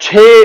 6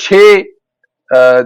6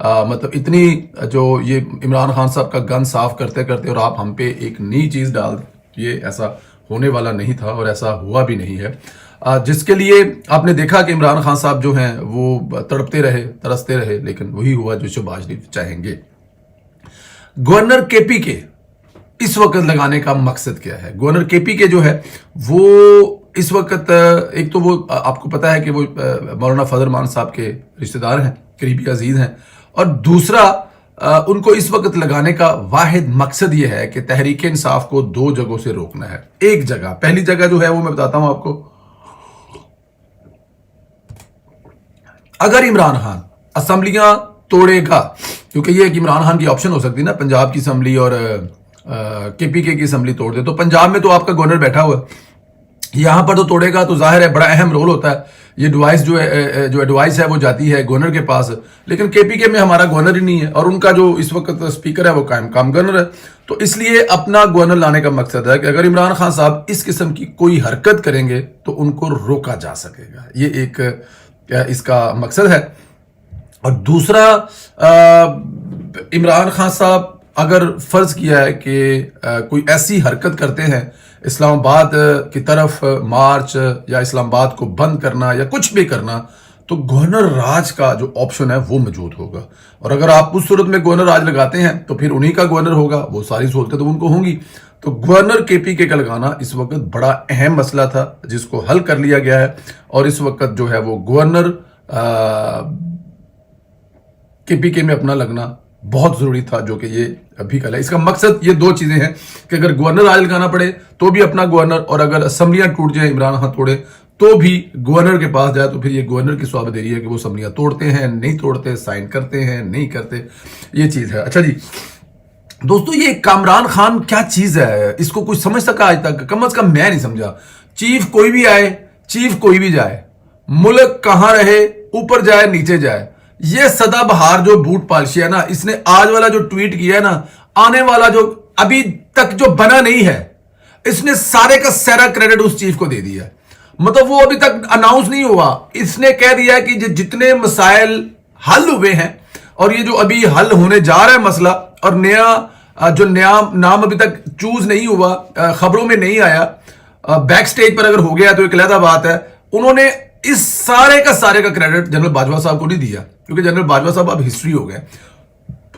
مطلب اتنی جو یہ عمران خان صاحب کا گن صاف کرتے کرتے اور آپ ہم پہ ایک نئی چیز ڈال دیں، یہ ایسا ہونے والا نہیں تھا اور ایسا ہوا بھی نہیں ہے، جس کے لیے آپ نے دیکھا کہ عمران خان صاحب جو ہیں وہ تڑپتے رہے، ترستے رہے، لیکن وہی ہوا جو شہباز شریف چاہیں گے۔ گورنر کے پی کے اس وقت لگانے کا مقصد کیا ہے؟ گورنر کے پی کے جو ہے وہ اس وقت ایک تو وہ آپ کو پتا ہے کہ وہ مولانا فضل الرحمان صاحب کے رشتہ دار ہیں، قریبی عزیز ہیں، اور دوسرا ان کو اس وقت لگانے کا واحد مقصد یہ ہے کہ تحریک انصاف کو دو جگہوں سے روکنا ہے۔ ایک جگہ، پہلی جگہ جو ہے وہ میں بتاتا ہوں آپ کو، اگر عمران خان اسمبلیاں توڑے گا، کیونکہ یہ ایک عمران خان کی آپشن ہو سکتی ہے نا، پنجاب کی اسمبلی اور کے پی کے کی اسمبلی توڑ دے، تو پنجاب میں تو آپ کا گورنر بیٹھا ہوا ہے، یہاں پر تو توڑے گا تو ظاہر ہے بڑا اہم رول ہوتا ہے، یہ ایڈوائس ہے وہ جاتی ہے گورنر کے پاس، لیکن کے پی کے میں ہمارا گورنر ہی نہیں ہے، اور ان کا جو اس وقت اسپیکر ہے وہ قائم مقام گورنر ہے، تو اس لیے اپنا گورنر لانے کا مقصد ہے کہ اگر عمران خان صاحب اس قسم کی کوئی حرکت کریں گے تو ان کو روکا جا سکے گا، یہ ایک اس کا مقصد ہے۔ اور دوسرا، عمران خان صاحب اگر فرض کیا ہے کہ کوئی ایسی حرکت کرتے ہیں اسلام آباد کی طرف مارچ یا اسلام آباد کو بند کرنا یا کچھ بھی کرنا، تو گورنر راج کا جو آپشن ہے وہ موجود ہوگا، اور اگر آپ اس صورت میں گورنر راج لگاتے ہیں تو پھر انہی کا گورنر ہوگا، وہ ساری سہولتیں تو ان کو ہوں گی۔ تو گورنر کے پی کے کا لگانا اس وقت بڑا اہم مسئلہ تھا جس کو حل کر لیا گیا ہے، اور اس وقت جو ہے وہ گورنر کے پی کے میں اپنا لگنا بہت ضروری تھا، جو کہ یہ ابھی کل ہے۔ اس کا مقصد یہ دو چیزیں ہیں کہ اگر گورنر آج لگانا پڑے تو بھی اپنا گورنر، اور اگر اسمبلیاں ٹوٹ جائیں عمران خان توڑے تو بھی گورنر کے پاس جائے، تو پھر یہ گورنر کی صوابدیری ہے کہ وہ اسمبلیاں توڑتے ہیں نہیں توڑتے، سائن کرتے ہیں نہیں کرتے، یہ چیز ہے۔ اچھا جی دوستو، یہ کامران خان کیا چیز ہے؟ اس کو کوئی سمجھ سکا آج تک؟ کم از کم میں نہیں سمجھا۔ چیف کوئی بھی آئے، چیف کوئی بھی جائے، ملک کہاں رہے، اوپر جائے نیچے جائے، یہ سدا بہار جو بوٹ پالشی ہے نا، اس نے آج والا جو ٹویٹ کیا ہے نا، آنے والا جو ابھی تک جو بنا نہیں ہے، اس نے سارے کا سارا کریڈٹ اس چیف کو دے دیا ہے۔ مطلب وہ ابھی تک اناؤنس نہیں ہوا، اس نے کہہ دیا کہ جتنے مسائل حل ہوئے ہیں اور یہ جو ابھی حل ہونے جا رہا ہے مسئلہ، اور نیا نام ابھی تک چوز نہیں ہوا، خبروں میں نہیں آیا، بیک سٹیج پر اگر ہو گیا تو ایک علیحدہ بات ہے، انہوں نے اس سارے کا کریڈٹ جنرل باجوہ صاحب کو نہیں دیا، کیونکہ جنرل باجوہ صاحب اب ہسٹری ہو گئے۔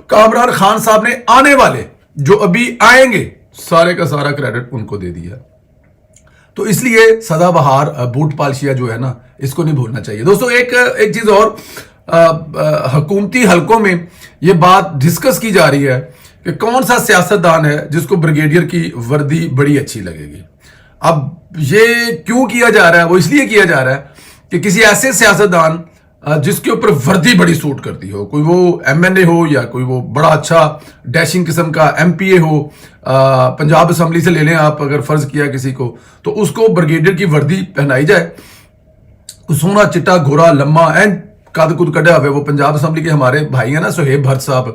کامران خان صاحب نے آنے والے جو ابھی آئیں گے سارے کا سارا کریڈٹ ان کو دے دیا، تو اس لیے سدا بہار بوٹ پالشیا جو ہے نا، اس کو نہیں بھولنا چاہیے۔ دوستو ایک چیز اور، حکومتی حلقوں میں یہ بات ڈسکس کی جا رہی ہے کہ کون سا سیاستدان ہے جس کو بریگیڈیئر کی وردی بڑی اچھی لگے گی۔ اب یہ کیوں کیا جا رہا ہے؟ وہ اس لیے کیا جا رہا ہے کہ کسی ایسے سیاستدان جس کے اوپر وردی بڑی سوٹ کرتی ہو، کوئی وہ ایم این اے ہو یا کوئی وہ بڑا اچھا ڈیشنگ قسم کا ایم پی اے ہو، پنجاب اسمبلی سے لے لیں آپ اگر فرض کیا کسی کو، تو اس کو بریگیڈیئر کی وردی پہنائی جائے، سونا چٹا گھوڑا لمبا این کد کد کڈیا ہوئے، وہ پنجاب اسمبلی کے ہمارے بھائی ہیں نا سہیب بھرت صاحب،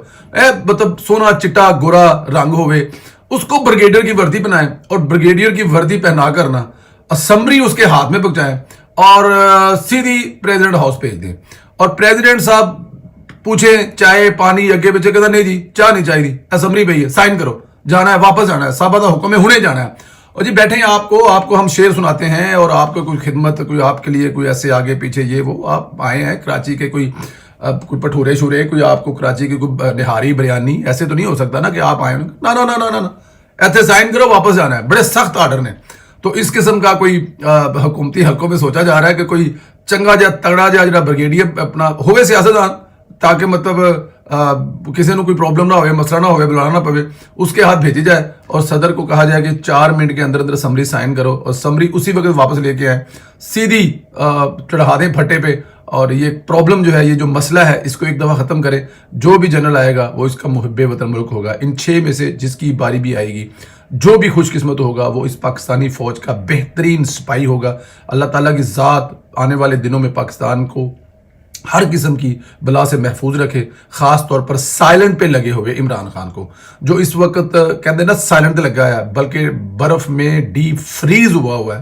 مطلب سونا چٹا گورا رنگ ہوئے، اس کو بریگیڈیئر کی وردی پہنائیں، اور بریگیڈیئر کی وردی پہنا کرنا اسمبلی اس کے ہاتھ میں پہنچائیں اور سیدھی پریزیڈنٹ ہاؤس بھیج دیں، اور پریزیڈنٹ صاحب پوچھیں چائے پانی اگے پیچھے، کہتا نہیں جی چاہ نہیں چاہیے، اسمبلی پہ ہی ہے، سائن کرو، جانا ہے واپس جانا ہے، صاحبہ کا حکم ہے ہونے جانا ہے، اور جی بیٹھے ہیں آپ کو ہم شعر سناتے ہیں، اور آپ کو کوئی خدمت، کوئی آپ کے لیے کوئی ایسے آگے پیچھے یہ وہ، آپ آئے ہیں کراچی کے کوئی پٹھورے شورے، کوئی آپ کو کراچی کی کوئی نہاری بریانی، ایسے تو نہیں ہو سکتا نا کہ آپ آئے نا ایسے سائن کرو واپس جانا ہے، بڑے سخت آرڈر نے۔ تو اس قسم کا کوئی حکومتی حلقوں میں سوچا جا رہا ہے کہ کوئی چنگا جا تگڑا جا بریگیڈیئر اپنا ہوئے سیاستدان، تاکہ مطلب کسی نے کوئی پرابلم نہ ہوئے، مسئلہ نہ ہوئے، بلانا نہ پوے، اس کے ہاتھ بھیجی جائے، اور صدر کو کہا جائے کہ 4 منٹ کے اندر اسمبلی سائن کرو، اور اسمبلی اسی وقت واپس لے کے آئیں، سیدھی چڑھا دیں پھٹے پہ، اور یہ پرابلم جو ہے، یہ جو مسئلہ ہے، اس کو ایک دفعہ ختم کریں۔ جو بھی جنرل آئے گا وہ اس کا محب وطن ملک ہوگا، ان 6 میں سے جس کی باری بھی آئے گی، جو بھی خوش قسمت ہوگا وہ اس پاکستانی فوج کا بہترین سپاہی ہوگا۔ اللہ تعالیٰ کی ذات آنے والے دنوں میں پاکستان کو ہر قسم کی بلا سے محفوظ رکھے، خاص طور پر سائلنٹ پہ لگے ہوئے عمران خان کو، جو اس وقت کہتے ہیں نا سائلنٹ لگا ہے، بلکہ برف میں ڈیپ فریز ہوا ہے،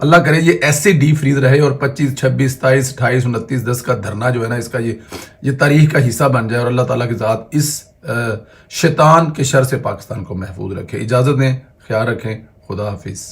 اللہ کرے یہ ایسے ڈی فریز رہے اور 25 26 27 28 29 10 کا دھرنا جو ہے نا اس کا یہ تاریخ کا حصہ بن جائے اور اللہ تعالیٰ کی ذات اس شیطان کے شر سے پاکستان کو محفوظ رکھے. اجازت دیں, خیال رکھیں, خدا حافظ.